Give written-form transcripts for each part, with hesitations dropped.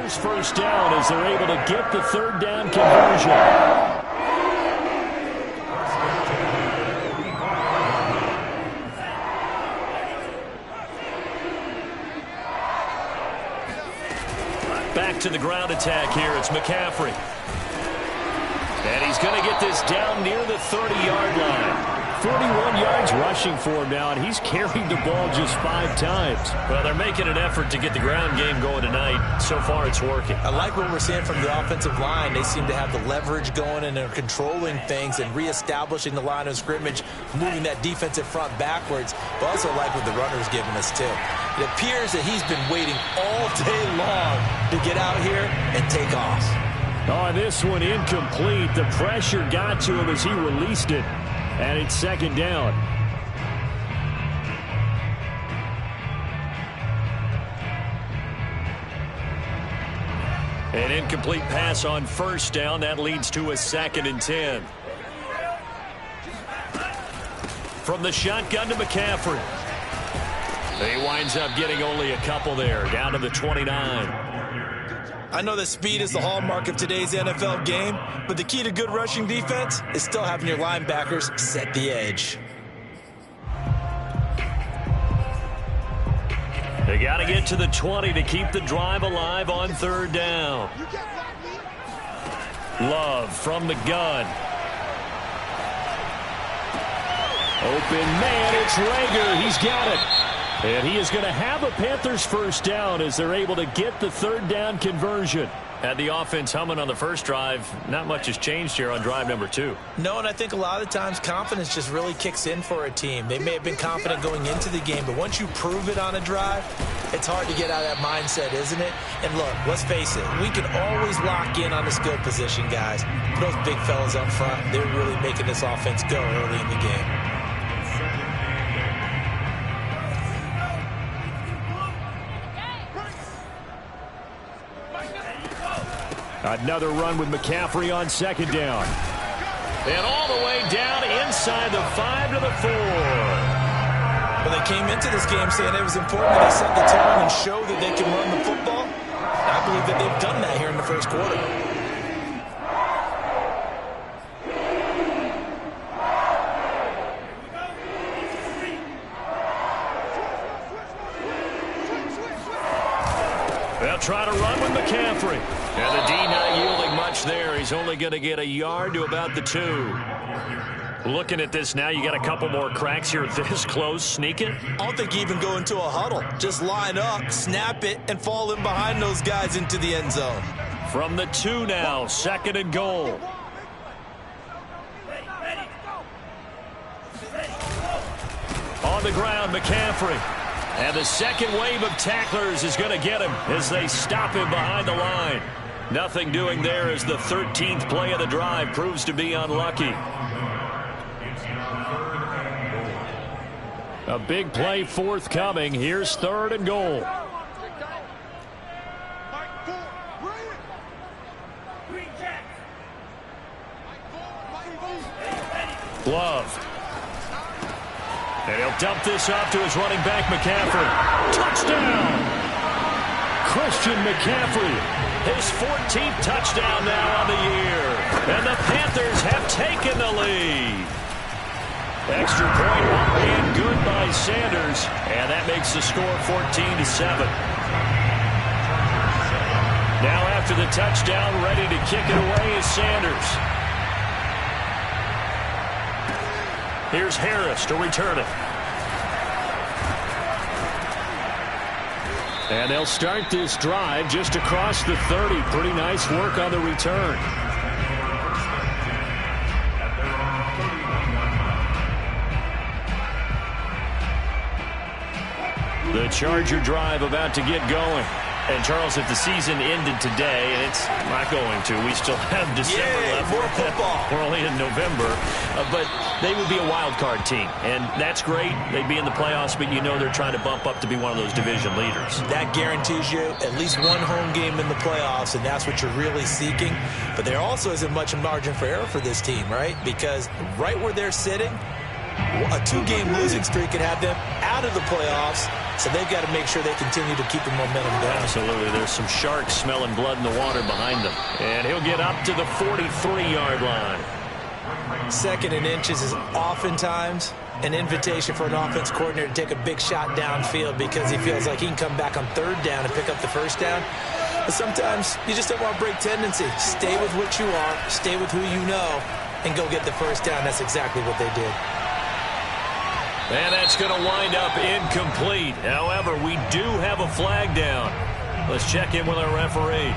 Panthers first down as they're able to get the third down conversion. Back to the ground attack here. It's McCaffrey. And he's going to get this down near the 30-yard line. 41 yards rushing for him now, and he's carried the ball just 5 times. Well, they're making an effort to get the ground game going tonight. So far, it's working. I like what we're seeing from the offensive line. They seem to have the leverage going, and they're controlling things and reestablishing the line of scrimmage, moving that defensive front backwards. But also like what the runner's giving us, too. It appears that he's been waiting all day long to get out here and take off. Oh, this one incomplete. The pressure got to him as he released it. And it's second down. An incomplete pass on first down. That leads to a 2nd and 10. From the shotgun to McCaffrey. He winds up getting only a couple there, down to the 29. I know that speed is the hallmark of today's NFL game, but the key to good rushing defense is still having your linebackers set the edge. They got to get to the 20 to keep the drive alive on third down. Love from the gun. Open man, it's Rager. He's got it. And he is going to have a Panthers first down as they're able to get the third down conversion. Had the offense humming on the first drive. Not much has changed here on drive number 2. No, and I think a lot of the times confidence just really kicks in for a team. They may have been confident going into the game, but once you prove it on a drive, it's hard to get out of that mindset, isn't it? And look, let's face it, we can always lock in on the skill position, guys. Those big fellas up front, they're really making this offense go early in the game. Another run with McCaffrey on second down. And all the way down inside the 5 to the 4. Well, they came into this game saying it was important that they set the tone and show that they can run the football. I believe that they've done that here in the first quarter. They'll try to run with McCaffrey. And the D not yielding much there. He's only going to get a yard to about the 2. Looking at this now, you got a couple more cracks here this close. Sneak it. I don't think you even go into a huddle. Just line up, snap it, and fall in behind those guys into the end zone. From the 2 now, 2nd and goal. On the ground, McCaffrey. And the second wave of tacklers is going to get him as they stop him behind the line. Nothing doing there as the 13th play of the drive proves to be unlucky. A big play forthcoming. Here's 3rd and goal. Love. And he'll dump this off to his running back, McCaffrey. Touchdown! Christian McCaffrey. His 14th touchdown now on the year. And the Panthers have taken the lead. Extra point and good by Sanders. And that makes the score 14-7. Now after the touchdown, ready to kick it away is Sanders. Here's Harris to return it. And they'll start this drive just across the 30. Pretty nice work on the return. The Charger drive about to get going. And, Charles, if the season ended today, and it's not going to, we still have December left. More football. We're only in November. But they would be a wild card team. And that's great. They'd be in the playoffs, but you know they're trying to bump up to be one of those division leaders. That guarantees you at least one home game in the playoffs, and that's what you're really seeking. But there also isn't much margin for error for this team, right? Because right where they're sitting, A 2-game losing streak could have them out of the playoffs, so they've got to make sure they continue to keep the momentum going. Absolutely. There's some sharks smelling blood in the water behind them. And he'll get up to the 43-yard line. 2nd and inches is oftentimes an invitation for an offense coordinator to take a big shot downfield because he feels like he can come back on 3rd down and pick up the 1st down. But sometimes you just don't want to break tendency. Stay with what you are, stay with who you know, and go get the 1st down. That's exactly what they did. And that's going to wind up incomplete. However, we do have a flag down. Let's check in with our referee.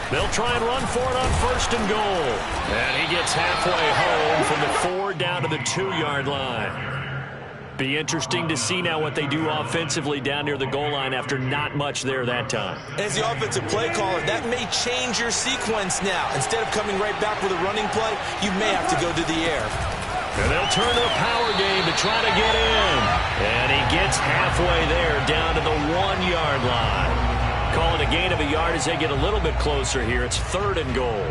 They'll try and run for it on 1st and goal. And he gets halfway home from the 4 down to the 2-yard line. Be interesting to see now what they do offensively down near the goal line after not much there that time. As the offensive play caller, that may change your sequence now. Instead of coming right back with a running play, you may have to go to the air. And they'll turn to a power game to try to get in. And he gets halfway there down to the 1-yard line. Calling a gain of a yard as they get a little bit closer here. It's 3rd and goal.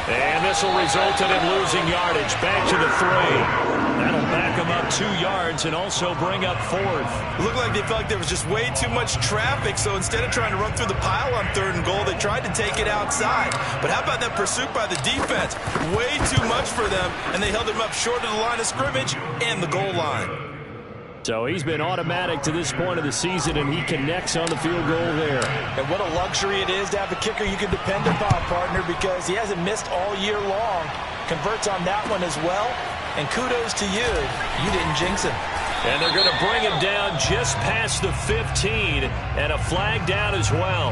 And this will result in him losing yardage. Back to the 3. That'll back him up 2 yards and also bring up 4th. It looked like they felt like there was just way too much traffic, so instead of trying to run through the pile on 3rd and goal, they tried to take it outside. But how about that pursuit by the defense? Way too much for them, and they held him up short of the line of scrimmage and the goal line. So he's been automatic to this point of the season, and he connects on the field goal there. And what a luxury it is to have a kicker you can depend upon, partner, because he hasn't missed all year long. Converts on that one as well. And kudos to you. You didn't jinx him. And they're going to bring him down just past the 15, and a flag down as well.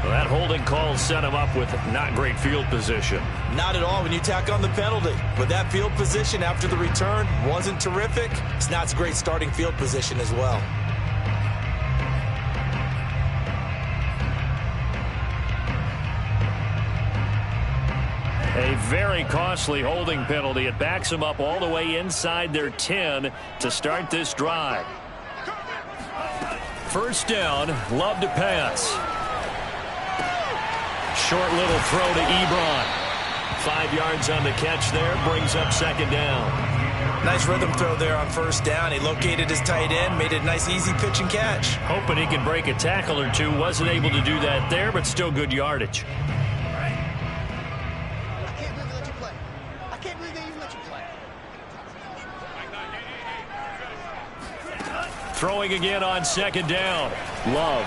Well, that holding call set him up with not great field position. Not at all when you tack on the penalty. But that field position after the return wasn't terrific. It's not a great starting field position as well. A very costly holding penalty. It backs them up all the way inside their 10 to start this drive. 1st down, Love to pass. Short little throw to Ebron. 5 yards on the catch there, brings up 2nd down. Nice rhythm throw there on 1st down. He located his tight end, made it a nice easy pitch and catch. Hoping he could break a tackle or two. Wasn't able to do that there, but still good yardage. Throwing again on 2nd down. Love.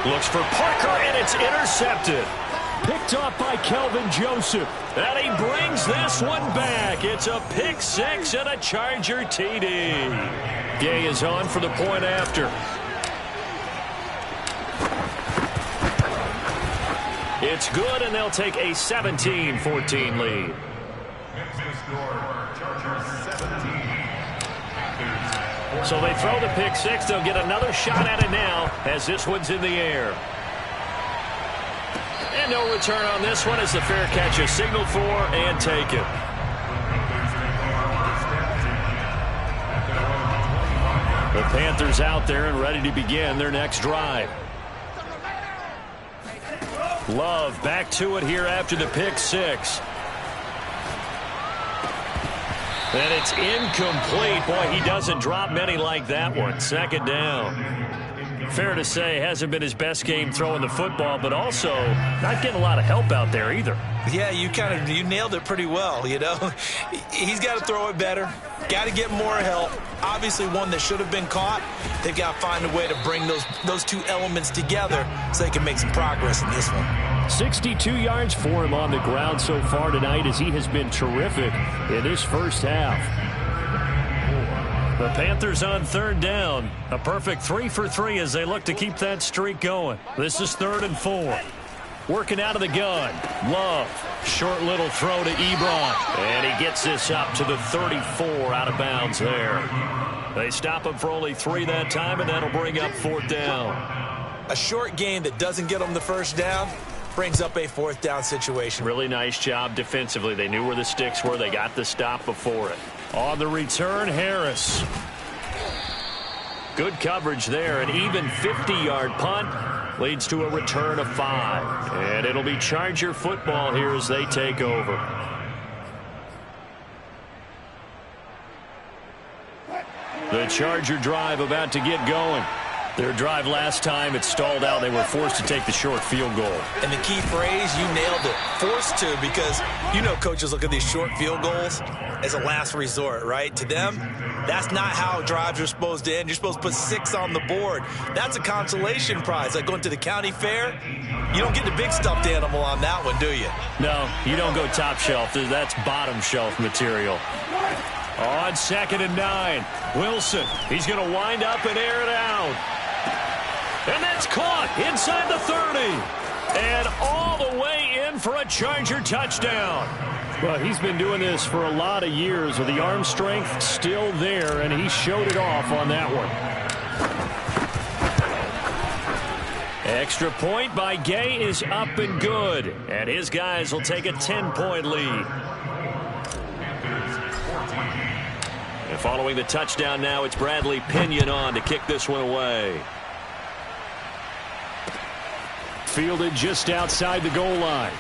Looks for Parker, and it's intercepted. Picked off by Kelvin Joseph. And he brings this one back. It's a pick 6 and a Charger TD. Gay is on for the point after. It's good, and they'll take a 17-14 lead. So they throw the pick 6. They'll get another shot at it now as this one's in the air. And no return on this one as the fair catch is signaled for and taken. The Panthers out there and ready to begin their next drive. Love back to it here after the pick 6. And it's incomplete. Boy, he doesn't drop many like that one. 2nd down. Fair to say, hasn't been his best game throwing the football, but also not getting a lot of help out there either. Yeah, you nailed it pretty well, you know. He's got to throw it better. Got to get more help. Obviously one that should have been caught. They've got to find a way to bring those two elements together so they can make some progress in this one. 62 yards for him on the ground so far tonight as he has been terrific in this 1st half. The Panthers on third down. A perfect 3 for 3 as they look to keep that streak going. This is 3rd and 4. Working out of the gun. Love. Short little throw to Ebron. And he gets this up to the 34 out of bounds there. They stop him for only 3 that time, and that'll bring up 4th down. A short gain that doesn't get them the first down brings up a 4th down situation. Really nice job defensively. They knew where the sticks were. They got the stop before it. On the return, Harris. Good coverage there. An even 50-yard punt leads to a return of 5. And it'll be Charger football here as they take over. The Charger drive about to get going. Their drive last time, it stalled out. They were forced to take the short field goal. And the key phrase, you nailed it. Forced to, because you know coaches look at these short field goals as a last resort, right? To them, that's not how drives are supposed to end. You're supposed to put 6 on the board. That's a consolation prize. Like going to the county fair, you don't get the big stuffed animal on that one, do you? No, you don't go top shelf. That's bottom shelf material. On 2nd and 9, Wilson. He's going to wind up and air it out. And that's caught inside the 30. And all the way in for a Charger touchdown. Well, he's been doing this for a lot of years with the arm strength still there, and he showed it off on that one. Extra point by Gay is up and good. And his guys will take a 10-point lead. And following the touchdown now, it's Bradley Pinion on to kick this one away. Fielded just outside the goal line.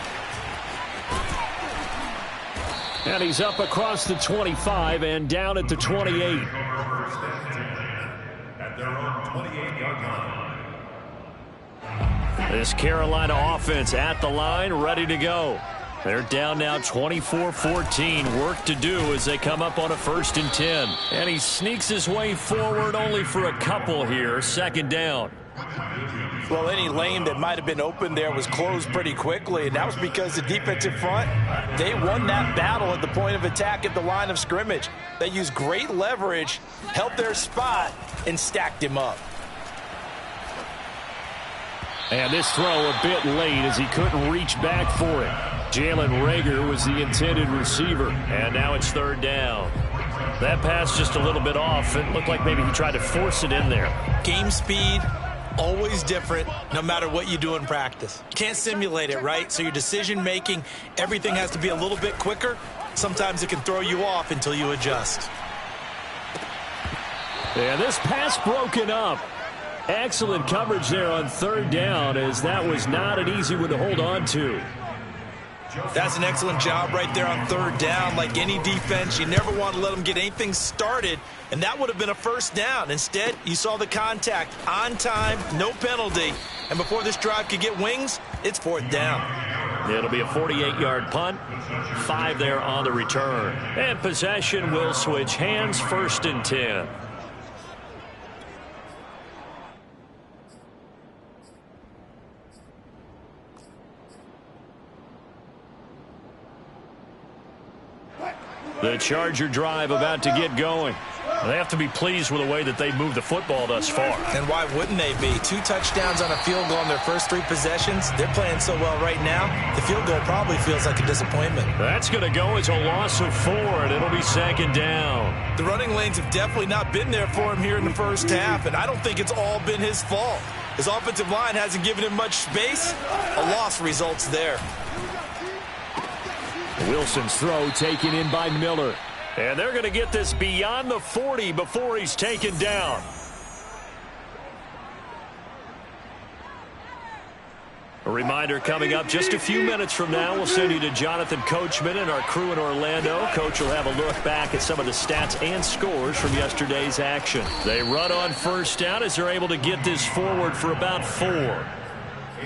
And he's up across the 25 and down at the 28. At their own 28-yard line. This Carolina offense at the line, ready to go. They're down now 24-14. Work to do as they come up on a 1st and 10. And he sneaks his way forward only for a couple here. 2nd down. Well, any lane that might have been open there was closed pretty quickly, and that was because the defensive front, they won that battle at the point of attack at the line of scrimmage. They used great leverage, held their spot, and stacked him up. And this throw a bit late as he couldn't reach back for it. Jalen Reagor was the intended receiver, and now it's 3rd down. That pass just a little bit off. It looked like maybe he tried to force it in there. Game speed, always different no matter what you do in practice. You can't simulate it, right? So your decision-making, everything has to be a little bit quicker. Sometimes it can throw you off until you adjust. Yeah, this pass broken up. Excellent coverage there on 3rd down, as that was not an easy one to hold on to. That's an excellent job right there on 3rd down. Like any defense, you never want to let them get anything started, and that would have been a 1st down. Instead, you saw the contact on time, no penalty, and before this drive could get wings, it's 4th down. It'll be a 48-yard punt, 5 there on the return. And possession will switch hands, 1st and 10. The Charger drive about to get going. They have to be pleased with the way that they've moved the football thus far. And why wouldn't they be? 2 touchdowns on a field goal in their first 3 possessions. They're playing so well right now, the field goal probably feels like a disappointment. That's going to go as a loss of 4, and it'll be 2nd down. The running lanes have definitely not been there for him here in the first half, and I don't think it's all been his fault. His offensive line hasn't given him much space. A loss results there. Wilson's throw taken in by Miller. And they're going to get this beyond the 40 before he's taken down. A reminder coming up just a few minutes from now. We'll send you to Jonathan Coachman and our crew in Orlando. Coach will have a look back at some of the stats and scores from yesterday's action. They run on 1st down as they're able to get this forward for about 4.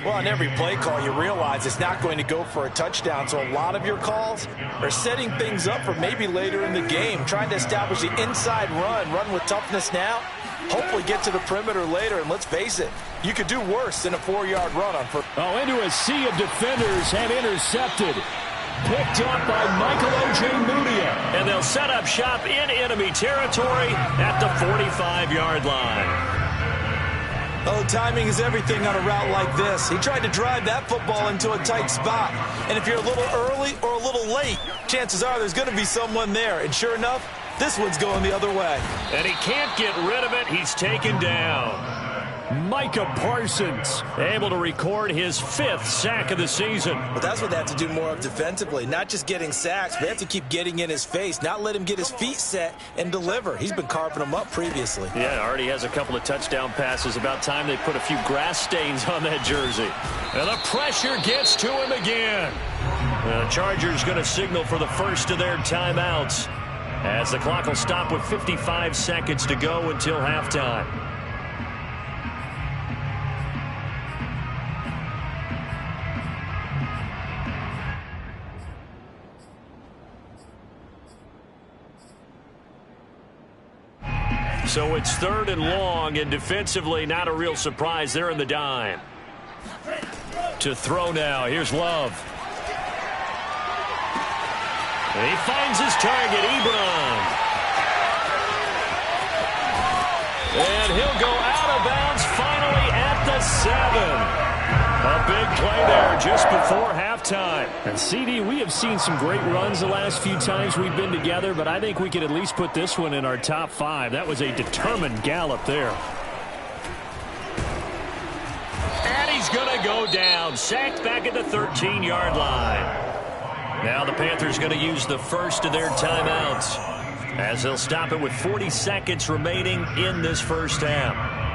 Well, on every play call, you realize it's not going to go for a touchdown. So a lot of your calls are setting things up for maybe later in the game, trying to establish the inside run with toughness now, hopefully get to the perimeter later. And let's face it, you could do worse than a 4-yard run on first. Oh, into a sea of defenders have intercepted. Picked up by Michael Ojemudia. And they'll set up shop in enemy territory at the 45-yard line. Oh, timing is everything on a route like this. He tried to drive that football into a tight spot. And if you're a little early or a little late, chances are there's going to be someone there. And sure enough, this one's going the other way. And he can't get rid of it. He's taken down. Micah Parsons able to record his 5th sack of the season. But that's what they have to do more of defensively. Not just getting sacks, but they have to keep getting in his face. Not let him get his feet set and deliver. He's been carving them up previously. Yeah, already has a couple of touchdown passes. About time they put a few grass stains on that jersey. And the pressure gets to him again. The Chargers going to signal for the first of their timeouts, as the clock will stop with 55 seconds to go until halftime. So it's 3rd and long, and defensively not a real surprise. They're in the dime. To throw now. Here's Love. And he finds his target, Ebron. And he'll go out of bounds finally at the 7. A big play there just before halftime. And CD, we have seen some great runs the last few times we've been together, but I think we could at least put this one in our top 5. That was a determined gallop there. And he's going to go down. Sacked back at the 13-yard line. Now the Panthers going to use the first of their timeouts, as they'll stop it with 40 seconds remaining in this first half.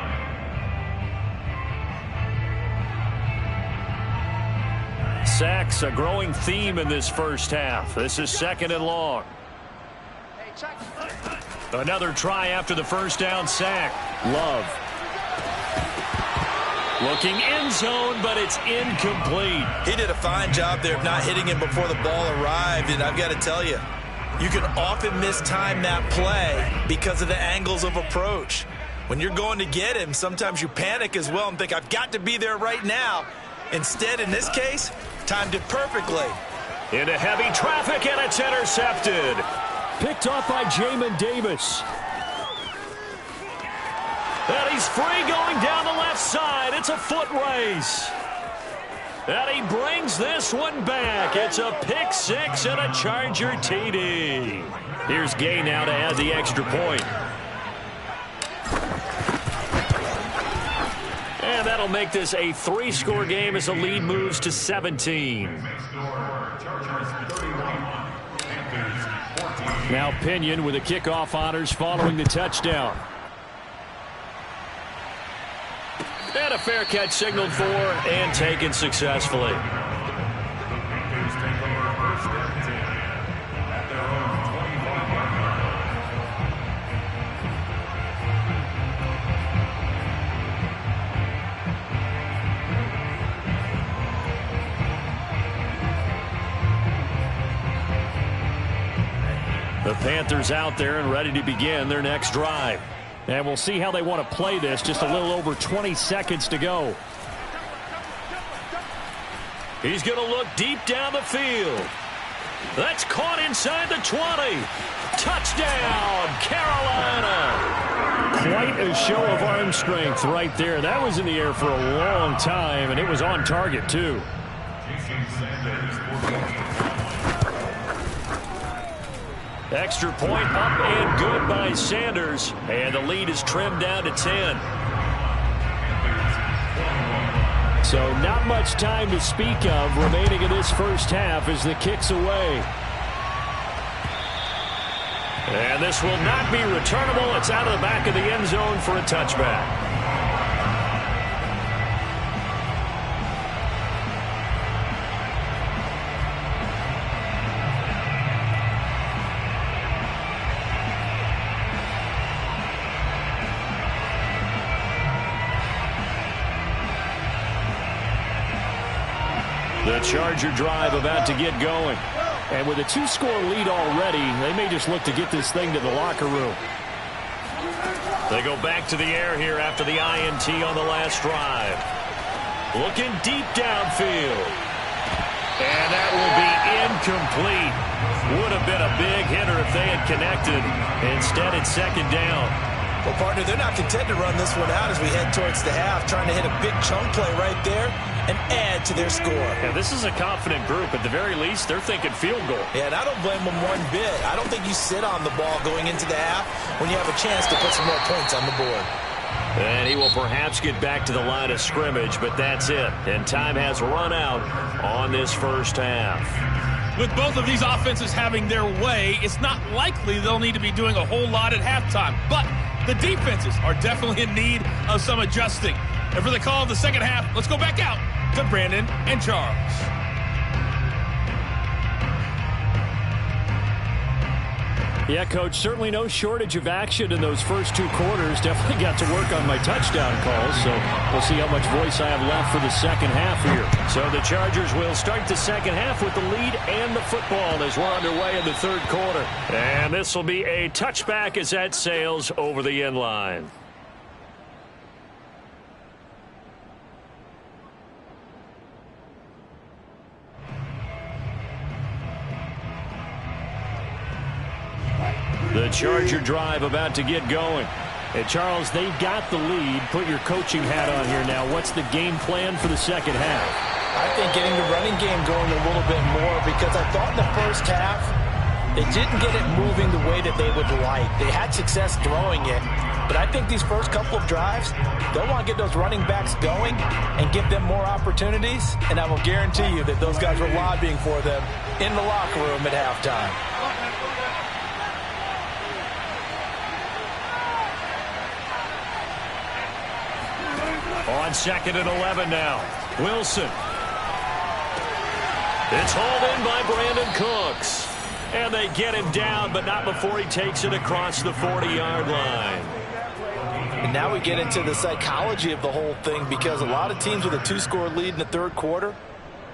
Sacks, a growing theme in this first half. This is 2nd and long. Another try after the first down sack. Love. Looking end zone, but it's incomplete. He did a fine job there of not hitting him before the ball arrived. And I've got to tell you, you can often mistime that play because of the angles of approach. When you're going to get him, sometimes you panic as well and think, I've got to be there right now. Instead, in this case, timed it perfectly. Into heavy traffic, and it's intercepted. Picked off by Jamin Davis. And he's free going down the left side. It's a foot race. And he brings this one back. It's a pick 6 and a Charger TD. Here's Gay now to add the extra point. And that'll make this a 3-score game as the lead moves to 17. Now Pinion with the kickoff honors following the touchdown. And a fair catch signaled for and taken successfully. The Panthers out there and ready to begin their next drive. And we'll see how they want to play this. Just a little over 20 seconds to go. He's going to look deep down the field. That's caught inside the 20. Touchdown, Carolina. Quite a show of arm strength right there. That was in the air for a long time, and it was on target, too. Extra point up and good by Sanders. And the lead is trimmed down to 10. So not much time to speak of remaining in this first half as the kick's away. And this will not be returnable. It's out of the back of the end zone for a touchback. The Charger drive about to get going. And with a 2-score lead already, they may just look to get this thing to the locker room. They go back to the air here after the INT on the last drive. Looking deep downfield. And that will be incomplete. Would have been a big hitter if they had connected. Instead, it's second down. Well, partner, they're not content to run this one out as we head towards the half, trying to hit a big chunk play right there and add to their score. Yeah, this is a confident group. At the very least, they're thinking field goal. Yeah, and I don't blame them one bit. I don't think you sit on the ball going into the half when you have a chance to put some more points on the board. And he will perhaps get back to the line of scrimmage, but that's it. And time has run out on this first half. With both of these offenses having their way, it's not likely they'll need to be doing a whole lot at halftime. But the defenses are definitely in need of some adjusting. And for the call of the second half, let's go back out to Brandon and Charles. Yeah, Coach, certainly no shortage of action in those first two quarters. Definitely got to work on my touchdown calls, so we'll see how much voice I have left for the second half here. So the Chargers will start the second half with the lead and the football as we're underway in the third quarter. And this will be a touchback as that sails over the end line. The Charger drive about to get going. Hey, Charles, they've got the lead. Put your coaching hat on here now. What's the game plan for the second half? I think getting the running game going a little bit more, because I thought in the first half they didn't get it moving the way that they would like. They had success throwing it, but I think these first couple of drives, they'll want to get those running backs going and give them more opportunities, and I will guarantee you that those guys were lobbying for them in the locker room at halftime. On second and 11 now. Wilson. It's hauled in by Brandon Cooks. And they get him down, but not before he takes it across the 40-yard line. And now we get into the psychology of the whole thing, because a lot of teams with a two-score lead in the third quarter,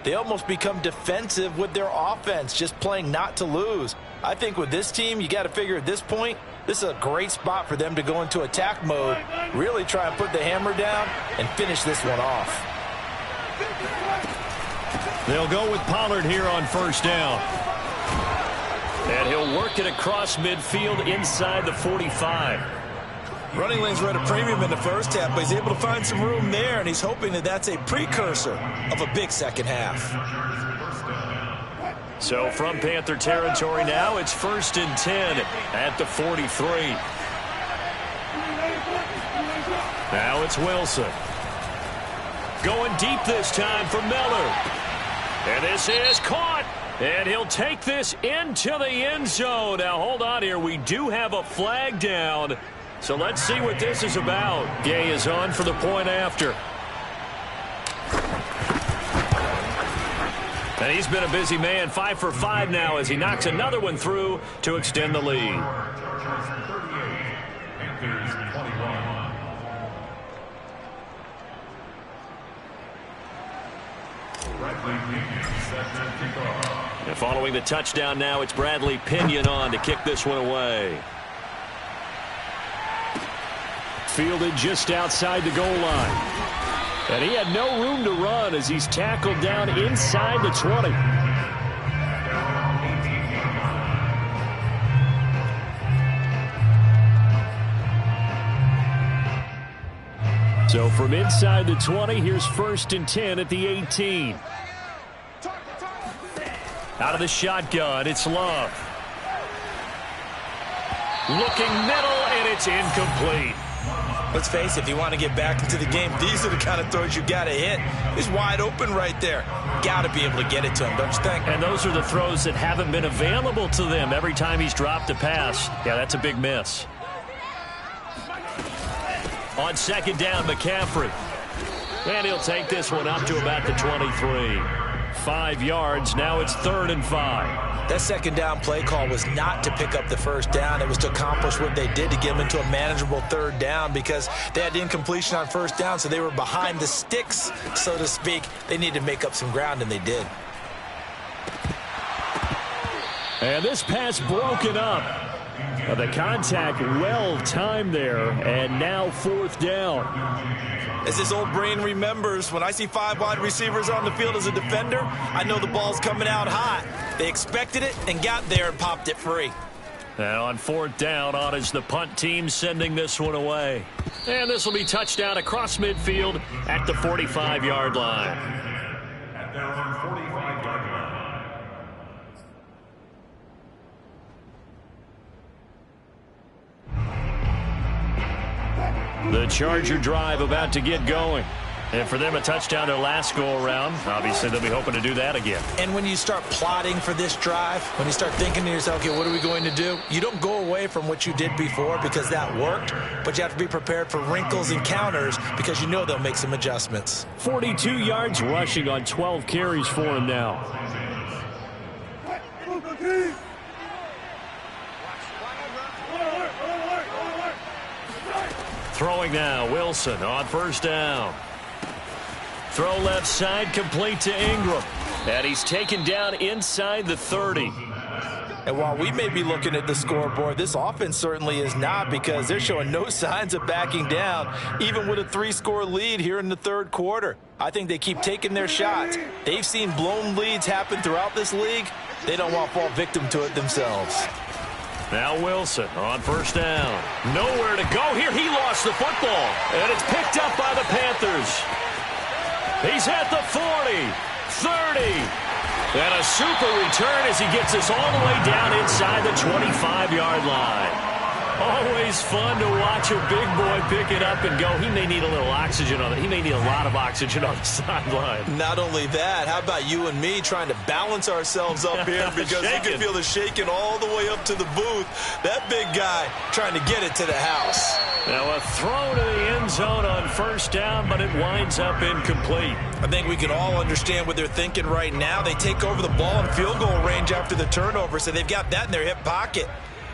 they almost become defensive with their offense, just playing not to lose. I think with this team, you got to figure at this point, this is a great spot for them to go into attack mode, really try and put the hammer down and finish this one off. They'll go with Pollard here on first down. And he'll work it across midfield inside the 45. Running lanes were at a premium in the first half, but he's able to find some room there, and he's hoping that that's a precursor of a big second half. So from Panther territory now, it's 1st and 10 at the 43. Now it's Wilson. Going deep this time for Miller. And this is caught. And he'll take this into the end zone. Now hold on here. We do have a flag down. So let's see what this is about. Gay is on for the point after. And he's been a busy man, 5 for 5 now as he knocks another one through to extend the lead. And following the touchdown now, it's Bradley Pinion on to kick this one away. Fielded just outside the goal line. And he had no room to run as he's tackled down inside the 20. So from inside the 20, here's 1st and 10 at the 18. Out of the shotgun, it's Love. Looking middle, and it's incomplete. Let's face it, if you want to get back into the game, these are the kind of throws you got to hit. He's wide open right there. Got to be able to get it to him, don't you think? And those are the throws that haven't been available to them every time he's dropped a pass. Yeah, that's a big miss. On second down, McCaffrey. And he'll take this one up to about the 23. 5 yards. Now it's 3rd and 5. That second down play call was not to pick up the first down. It was to accomplish what they did to get them into a manageable 3rd down, because they had incompletion on first down, so they were behind the sticks, so to speak. They needed to make up some ground, and they did. And this pass broken up. The contact well timed there, and now 4th down. As his old brain remembers, when I see 5 wide receivers on the field as a defender, I know the ball's coming out hot. They expected it and got there and popped it free. And on 4th down, on is the punt team sending this one away. And this will be touchdown across midfield at the 45-yard line. At their own 45-yard line. The Charger drive about to get going. And for them, a touchdown their last go-around. Obviously, they'll be hoping to do that again. And when you start plotting for this drive, when you start thinking to yourself, okay, what are we going to do? You don't go away from what you did before because that worked, but you have to be prepared for wrinkles and counters because you know they'll make some adjustments. 42 yards rushing on 12 carries for him now. Throwing now, Wilson on 1st down. Throw left side, complete to Ingram. And he's taken down inside the 30. And while we may be looking at the scoreboard, this offense certainly is not, because they're showing no signs of backing down, even with a 3-score lead here in the 3rd quarter. I think they keep taking their shots. They've seen blown leads happen throughout this league. They don't want to fall victim to it themselves. Now Wilson on 1st down. Nowhere to go here. He lost the football. And it's picked up by the Panthers. He's at the 40, 30. And a super return as he gets us all the way down inside the 25-yard line. Always fun to watch a big boy pick it up and go. He may need a little oxygen on it. He may need a lot of oxygen on the sideline. Not only that, how about you and me trying to balance ourselves up here, because you can feel the shaking all the way up to the booth. That big guy trying to get it to the house. Now a throw to the end zone on 1st down, but it winds up incomplete. I think we can all understand what they're thinking right now. They take over the ball in field goal range after the turnover, so they've got that in their hip pocket.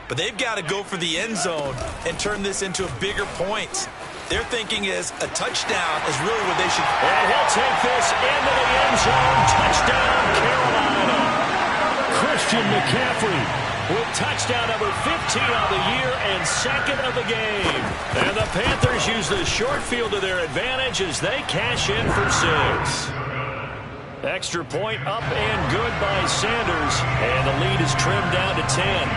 But they've got to go for the end zone and turn this into a bigger point. Their thinking is a touchdown is really what they should. And he'll take this into the end zone. Touchdown, Carolina. Christian McCaffrey with touchdown number 15 on the year and 2nd of the game. And the Panthers use the short field to their advantage as they cash in for 6. Extra point up and good by Sanders. And the lead is trimmed down to 10.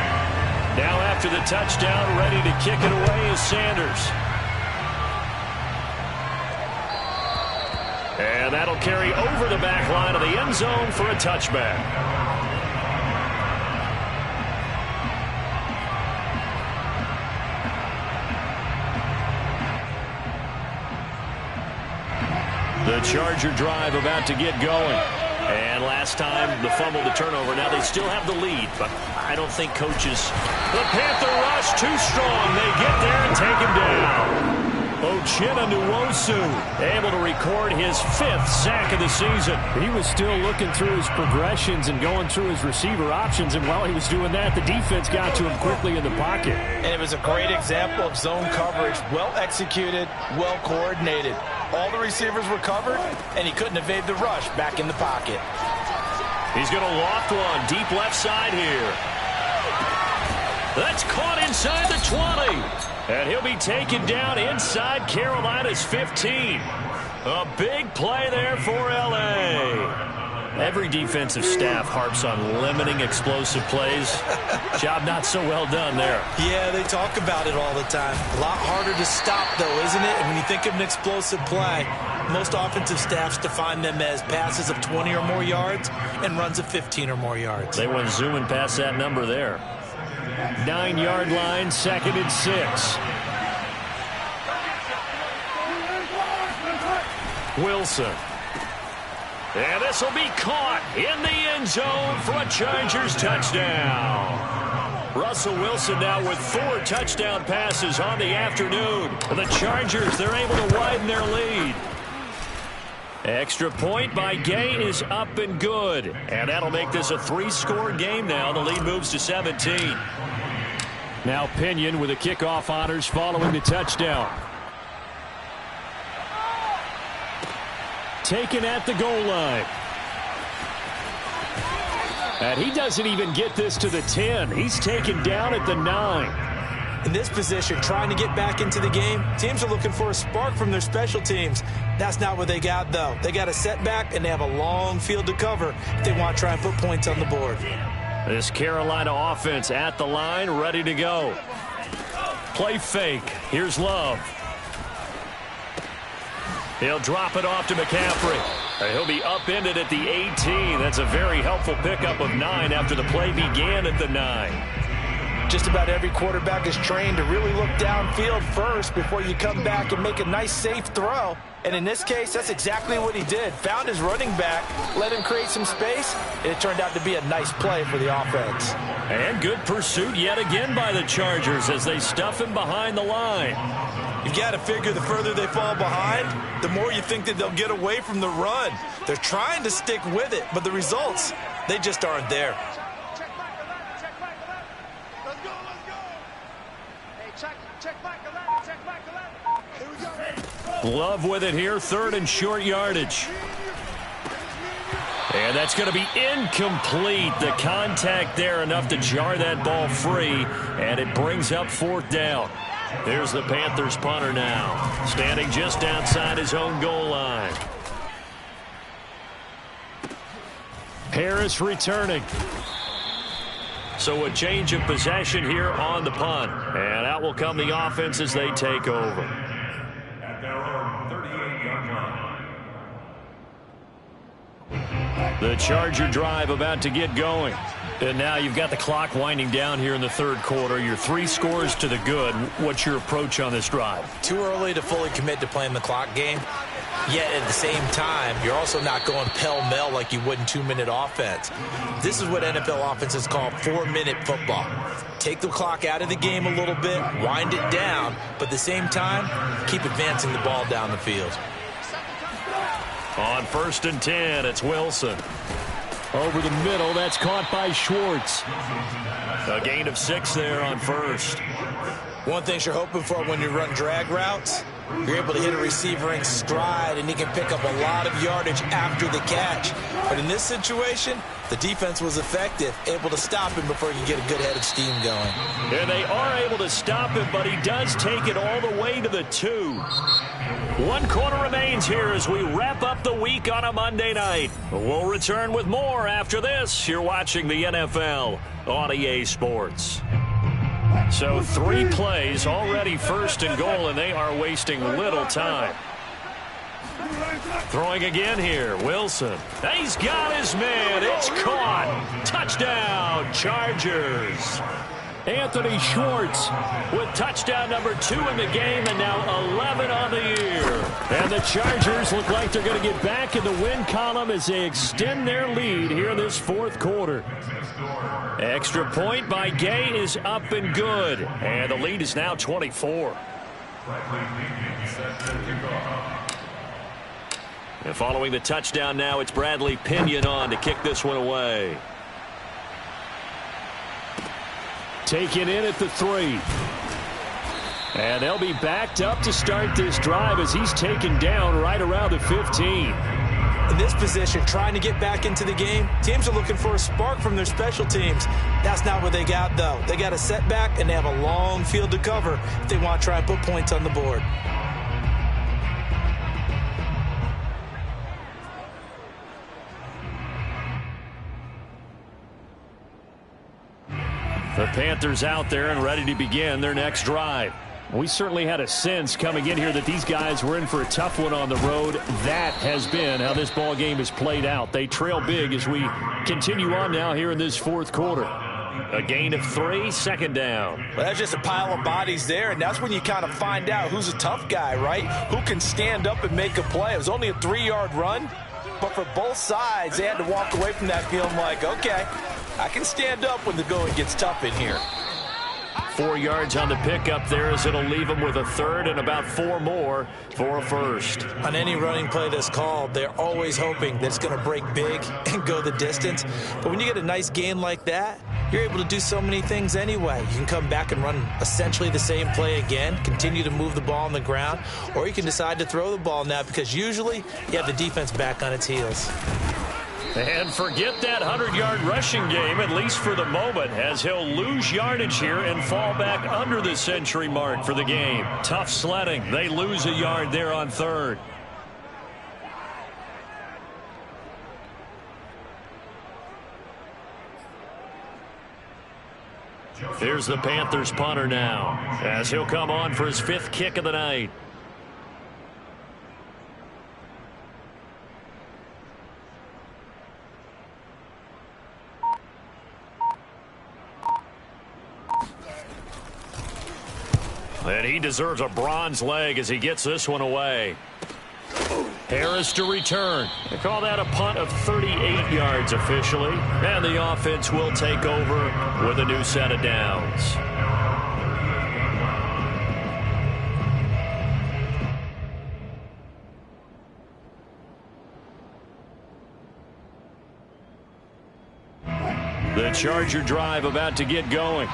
Now after the touchdown, ready to kick it away is Sanders. And that'll carry over the back line of the end zone for a touchback. The Charger drive about to get going. And last time, the fumble, the turnover. Now they still have the lead, but I don't think coaches. The Panther rush too strong. They get there and take him down. Uchenna Nwosu able to record his 5th sack of the season. He was still looking through his progressions and going through his receiver options, and while he was doing that, the defense got to him quickly in the pocket. And it was a great example of zone coverage. Well executed, well coordinated. All the receivers were covered, and he couldn't evade the rush back in the pocket. He's going to loft one deep left side here. That's caught inside the 20. And he'll be taken down inside Carolina's 15. A big play there for L.A. Every defensive staff harps on limiting explosive plays. Job not so well done there. Yeah, they talk about it all the time. A lot harder to stop, though, isn't it? And when you think of an explosive play, most offensive staffs define them as passes of 20 or more yards and runs of 15 or more yards. They went zooming past that number there. 9-yard line, 2nd and 6. Wilson. And this will be caught in the end zone for a Chargers touchdown. Russell Wilson now with 4 touchdown passes on the afternoon. The Chargers, they're able to widen their lead. Extra point by Gay is up and good. And that'll make this a 3-score game now. The lead moves to 17. Now Pinion with the kickoff honors following the touchdown. Taken at the goal line. And he doesn't even get this to the 10. He's taken down at the 9. In this position, trying to get back into the game, teams are looking for a spark from their special teams. That's not what they got, though. They got a setback, and they have a long field to cover if they want to try and put points on the board. This Carolina offense at the line, ready to go. Play fake. Here's Love. He'll drop it off to McCaffrey. He'll be upended at the 18. That's a very helpful pickup of 9 after the play began at the 9. Just about every quarterback is trained to really look downfield first before you come back and make a nice, safe throw. And in this case, that's exactly what he did. Found his running back, let him create some space, and it turned out to be a nice play for the offense. And good pursuit yet again by the Chargers as they stuff him behind the line. You've got to figure the further they fall behind, the more you think that they'll get away from the run. They're trying to stick with it, but the results, they just aren't there. Love with it here, 3rd and short yardage. And that's going to be incomplete. The contact there enough to jar that ball free, and it brings up 4th down. There's the Panthers punter now, standing just outside his own goal line. Harris returning. So a change of possession here on the punt. And out will come the offense as they take over. At their own 38-yard line. The Charger drive about to get going. And now you've got the clock winding down here in the 3rd quarter. You're 3 scores to the good. What's your approach on this drive? Too early to fully commit to playing the clock game. Yet at the same time, you're also not going pell-mell like you would in 2-minute offense. This is what NFL offenses call 4-minute football. Take the clock out of the game a little bit, wind it down, but at the same time, keep advancing the ball down the field. On 1st and 10, it's Wilson. Over the middle, that's caught by Schwartz. A gain of 6 there on 1st. One thing you're hoping for when you run drag routes, you're able to hit a receiver in stride, and he can pick up a lot of yardage after the catch. But in this situation, the defense was effective, able to stop him before you get a good head of steam going. And they are able to stop him, but he does take it all the way to the 2. 1 quarter remains here as we wrap up the week on a Monday night. We'll return with more after this. You're watching the NFL on EA Sports. So 3 plays, already 1st and goal, and they are wasting little time. Throwing again here, Wilson. He's got his man. It's caught. Touchdown, Chargers. Anthony Schwartz with touchdown number 2 in the game, and now 11 on the year. And the Chargers look like they're going to get back in the win column as they extend their lead here in this 4th quarter. Extra point by Gay is up and good, and the lead is now 24. And following the touchdown now, it's Bradley Pinion on to kick this one away. Taken in at the 3. And they'll be backed up to start this drive as he's taken down right around the 15. In this position, trying to get back into the game, teams are looking for a spark from their special teams. That's not what they got, though. They got a setback, and they have a long field to cover if they want to try and put points on the board. The Panthers out there and ready to begin their next drive. We certainly had a sense coming in here that these guys were in for a tough one on the road. That has been how this ball game has played out. They trail big as we continue on now here in this 4th quarter. A gain of 3, 2nd down. Well, that's just a pile of bodies there, and that's when you kind of find out who's a tough guy, right? Who can stand up and make a play. It was only a 3-yard run, but for both sides, they had to walk away from that feeling like, okay, I can stand up when the going gets tough in here. 4 yards on the pickup there as it'll leave them with a 3rd and about 4 more for a 1st. On any running play that's called, they're always hoping that it's going to break big and go the distance. But when you get a nice gain like that, you're able to do so many things anyway. You can come back and run essentially the same play again, continue to move the ball on the ground, or you can decide to throw the ball now because usually you have the defense back on its heels. And forget that 100-yard rushing game, at least for the moment, as he'll lose yardage here and fall back under the century mark for the game. Tough sledding. They lose a yard there on third. Here's the Panthers punter now, as he'll come on for his 5th kick of the night. And he deserves a bronze leg as he gets this one away. Harris to return. They call that a punt of 38 yards officially. And the offense will take over with a new set of downs. The Charger drive about to get going.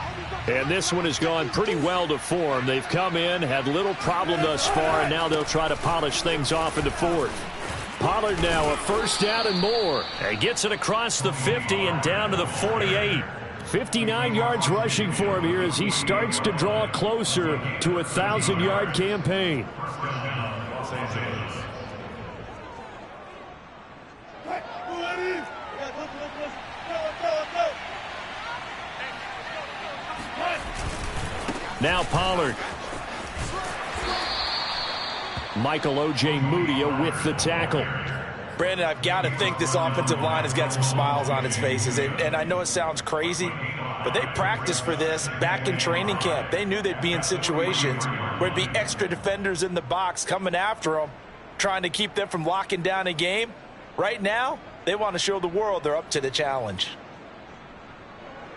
And this one has gone pretty well to form. They've come in, had little problem thus far, and now they'll try to polish things off in the 4th. Pollard now a 1st down and more. He gets it across the 50 and down to the 48. 59 yards rushing for him here as he starts to draw closer to a 1,000-yard campaign. Now Pollard. Michael Ojemudia with the tackle. Brandon, I've got to think this offensive line has got some smiles on its faces. And I know it sounds crazy, but they practiced for this back in training camp. They knew they'd be in situations where it'd be extra defenders in the box coming after them, trying to keep them from locking down a game. Right now, they want to show the world they're up to the challenge.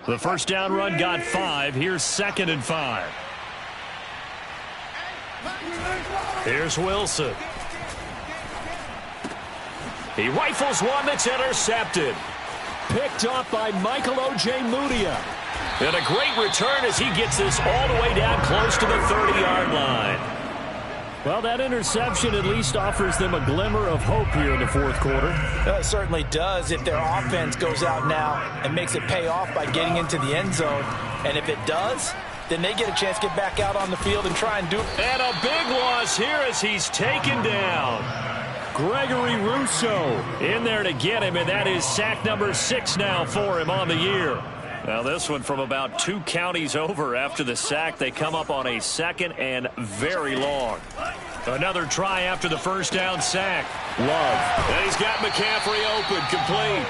The 1st down run got 5. Here's 2nd and 5. Here's Wilson. He rifles one that's intercepted. Picked off by Michael Ojemudia. And a great return as he gets this all the way down close to the 30-yard line. Well, that interception at least offers them a glimmer of hope here in the 4th quarter. It certainly does if their offense goes out now and makes it pay off by getting into the end zone. And if it does, then they get a chance to get back out on the field and try and do it. And a big loss here as he's taken down. Gregory Rousseau in there to get him, and that is sack number 6 now for him on the year. Now this one from about 2 counties over after the sack. They come up on a 2nd and very long. Another try after the 1st down sack. Love. And he's got McCaffrey open, complete.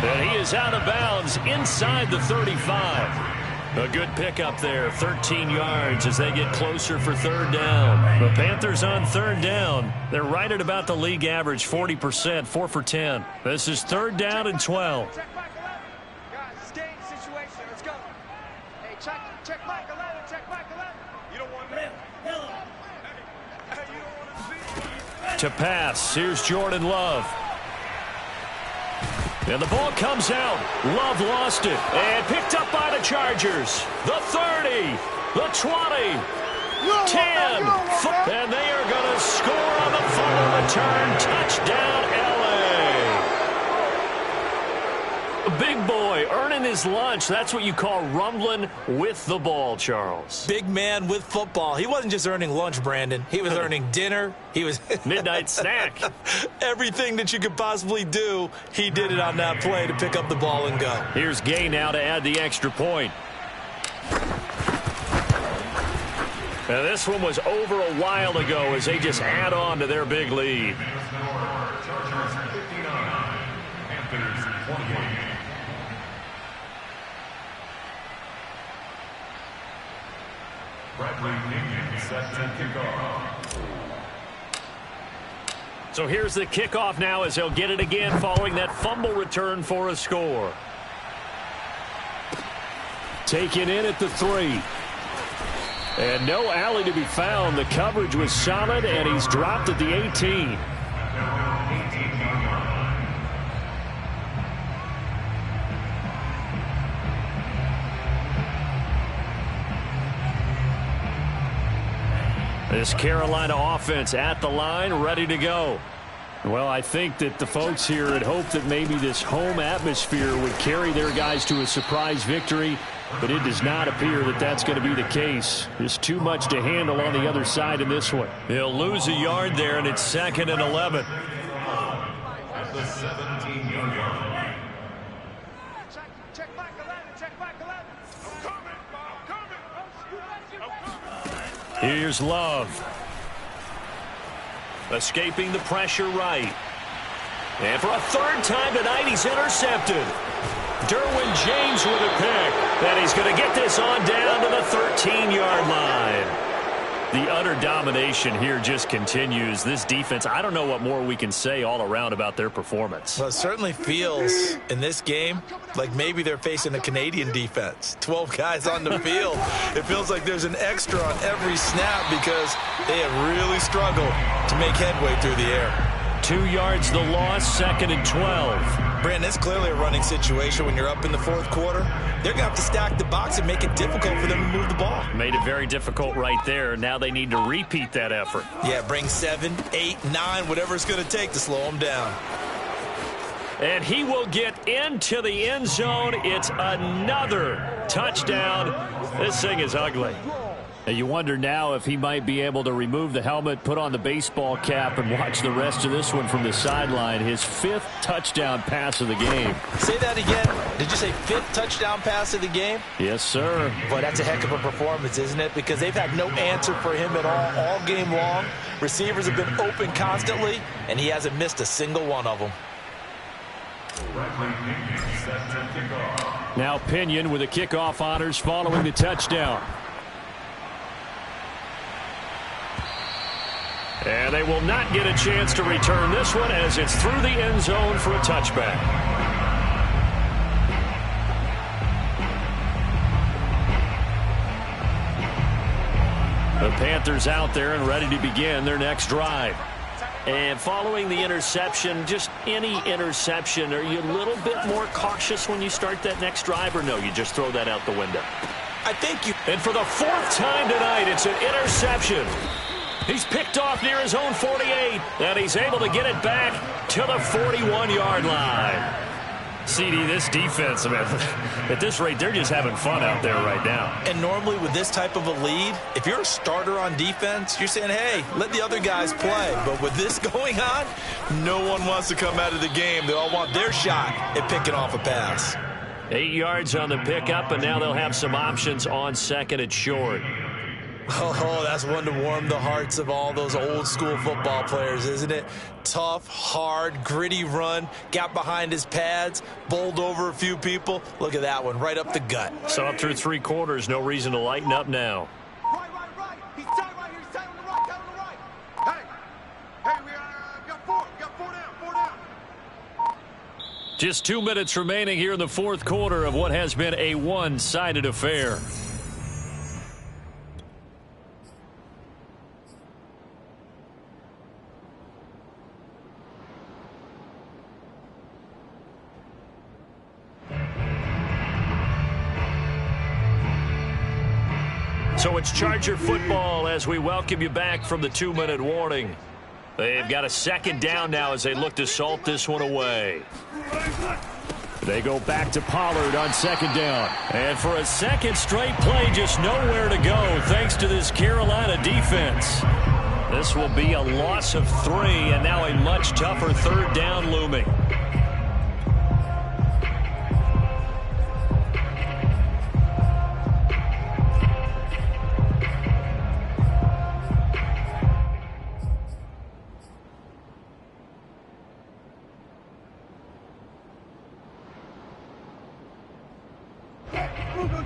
And he is out of bounds inside the 35. A good pickup there, 13 yards as they get closer for 3rd down. The Panthers on 3rd down. They're right at about the league average, 40%, 4 for 10. This is 3rd down and 12. Check Mike 11, check Mike 11. You don't want me. To pass, here's Jordan Love. And the ball comes out. Love lost it. And picked up by the Chargers. The 30, the 20, 10. And they are going to score on the fumble return. Touchdown, L.A. Big boy earning his lunch. That's what you call rumbling with the ball, Charles. Big man with football. He wasn't just earning lunch, Brandon. He was earning dinner. He was midnight snack. Everything that you could possibly do, he did it on that play to pick up the ball and go. Here's Gay now to add the extra point. Now this one was over a while ago as they just add on to their big lead. So here's the kickoff now as they'll get it again following that fumble return for a score. Taken in at the 3. And no alley to be found. The coverage was solid, and he's dropped at the 18. This Carolina offense at the line, ready to go. Well, I think that the folks here had hoped that maybe this home atmosphere would carry their guys to a surprise victory, but it does not appear that that's going to be the case. There's too much to handle on the other side in this one. He'll lose a yard there, and it's 2nd and 11. At the 17-yard line. Check back 11. Check back 11. I'm coming. Here's Love. Escaping the pressure right. And for a 3rd time tonight, he's intercepted. Derwin James with a pick. And he's going to get this on down to the 13-yard line. The utter domination here just continues. This defense, I don't know what more we can say all around about their performance. Well, it certainly feels in this game like maybe they're facing a Canadian defense. 12 guys on the field. It feels like there's an extra on every snap because they have really struggled to make headway through the air. 2 yards the loss, 2nd and 12. Brandon, it's clearly a running situation when you're up in the 4th quarter. They're going to have to stack the box and make it difficult for them to move the ball. Made it very difficult right there. Now they need to repeat that effort. Yeah, bring 7, 8, 9, whatever it's going to take to slow them down. And he will get into the end zone. It's another touchdown. This thing is ugly. And you wonder now if he might be able to remove the helmet, put on the baseball cap, and watch the rest of this one from the sideline. His 5th touchdown pass of the game. Say that again. Did you say 5th touchdown pass of the game? Yes, sir. Boy, that's a heck of a performance, isn't it? Because they've had no answer for him at all game long. Receivers have been open constantly, and he hasn't missed a single one of them. Now Pinion with the kickoff honors following the touchdown. And they will not get a chance to return this one as it's through the end zone for a touchback. The Panthers out there and ready to begin their next drive. And following the interception, just any interception, are you a little bit more cautious when you start that next drive, or no, you just throw that out the window? I think you... And for the 4th time tonight, it's an interception. He's picked off near his own 48, and he's able to get it back to the 41-yard line. CD, this defense, man, at this rate, they're just having fun out there right now. And normally with this type of a lead, if you're a starter on defense, you're saying, hey, let the other guys play. But with this going on, no one wants to come out of the game. They all want their shot at picking off a pass. 8 yards on the pickup, and now they'll have some options on 2nd and short. Oh, that's one to warm the hearts of all those old school football players, isn't it? Tough, hard, gritty run, got behind his pads, bowled over a few people. Look at that one, right up the gut. So up through 3 quarters, no reason to lighten up now. Right. He's tight right here. He's tight on the right. Tight on the right. Hey, we got 4. We got 4 down. 4 down. Just 2 minutes remaining here in the 4th quarter of what has been a one-sided affair. So it's Charger football as we welcome you back from the 2-minute warning. They've got a 2nd down now as they look to salt this one away. They go back to Pollard on 2nd down. And for a 2nd straight play, just nowhere to go thanks to this Carolina defense. This will be a loss of 3 and now a much tougher 3rd down looming.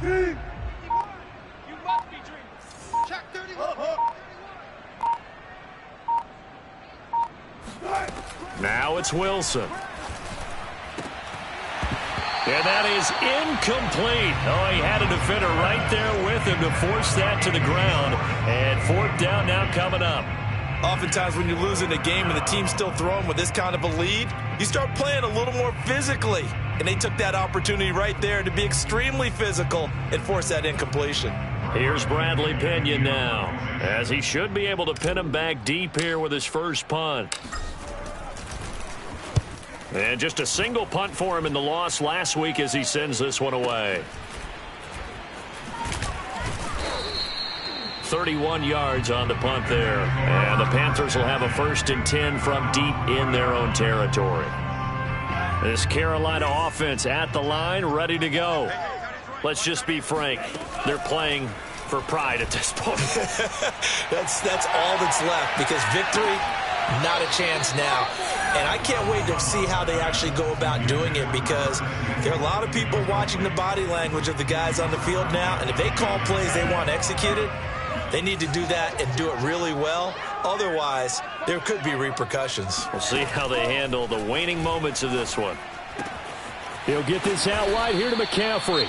You must be dreaming. Check 31. Now it's Wilson. And that is incomplete. Oh, he had a defender right there with him to force that to the ground. And 4th down now coming up. Oftentimes when you're losing a game and the team's still throwing with this kind of a lead, you start playing a little more physically. And they took that opportunity right there to be extremely physical and force that incompletion. Here's Bradley Pinion now, as he should be able to pin him back deep here with his first punt. And just a single punt for him in the loss last week as he sends this one away. 31 yards on the punt there. And the Panthers will have a 1st and 10 from deep in their own territory. This Carolina offense at the line, ready to go. Let's just be frank. They're playing for pride at this point. That's all that's left, because victory, not a chance now. And I can't wait to see how they actually go about doing it, because there are a lot of people watching the body language of the guys on the field now, and if they call plays they want executed, they need to do that and do it really well. Otherwise, there could be repercussions. We'll see how they handle the waning moments of this one. He'll get this out wide here to McCaffrey.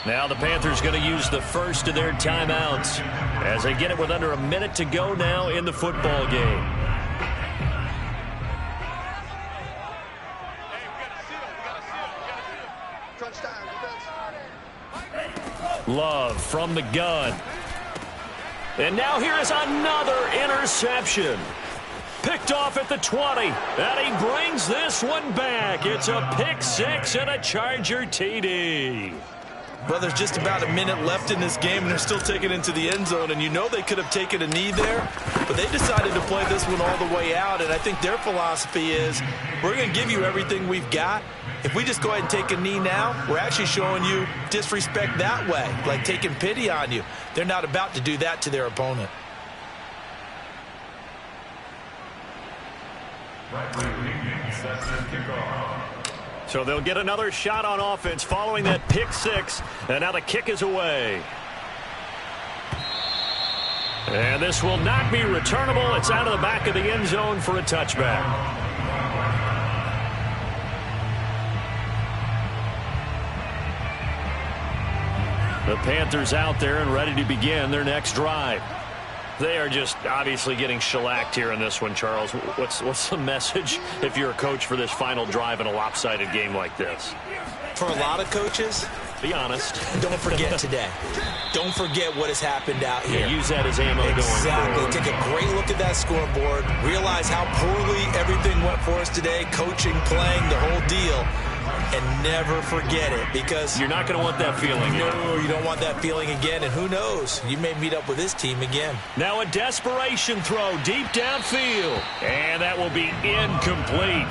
Now the Panthers going to use the first of their timeouts as they get it with under a minute to go now in the football game. Love from the gun. And now here is another interception. Picked off at the 20. And he brings this one back. It's a pick six and a Charger TD. Well, there's just about a minute left in this game, and they're still taking it into the end zone. And you know they could have taken a knee there, but they decided to play this one all the way out. And I think their philosophy is, we're going to give you everything we've got. If we just go ahead and take a knee now, we're actually showing you disrespect that way, like taking pity on you. They're not about to do that to their opponent. So they'll get another shot on offense following that pick six, and now the kick is away. And this will not be returnable. It's out of the back of the end zone for a touchback. The Panthers out there and ready to begin their next drive. They are just obviously getting shellacked here in this one, Charles. What's the message if you're a coach for this final drive in a lopsided game like this? For a lot of coaches, be honest. Don't forget today. Don't forget what has happened out here. Yeah, use that as ammo going forward. Take a great look at that scoreboard. Realize how poorly everything went for us today. Coaching, playing, the whole deal. And never forget it, because you're not going to want that feeling. No, you don't want that feeling again. And who knows? You may meet up with this team again. Now a desperation throw deep downfield. And that will be incomplete.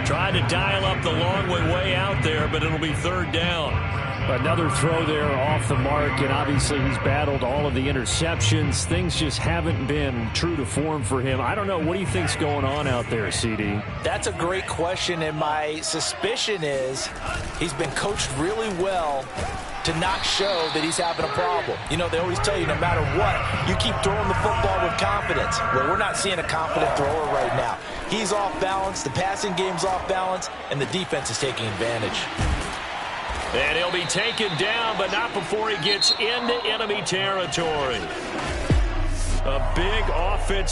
Tried to dial up the long way out there, but it'll be 3rd down. Another throw there off the mark, and obviously he's battled all of the interceptions. Things just haven't been true to form for him. I don't know. What do you think's going on out there, CD? That's a great question, and my suspicion is he's been coached really well to not show that he's having a problem. You know, they always tell you no matter what, you keep throwing the football with confidence. Well, we're not seeing a confident thrower right now. He's off balance, the passing game's off balance, and the defense is taking advantage. And he'll be taken down, but not before he gets into enemy territory. A big offense.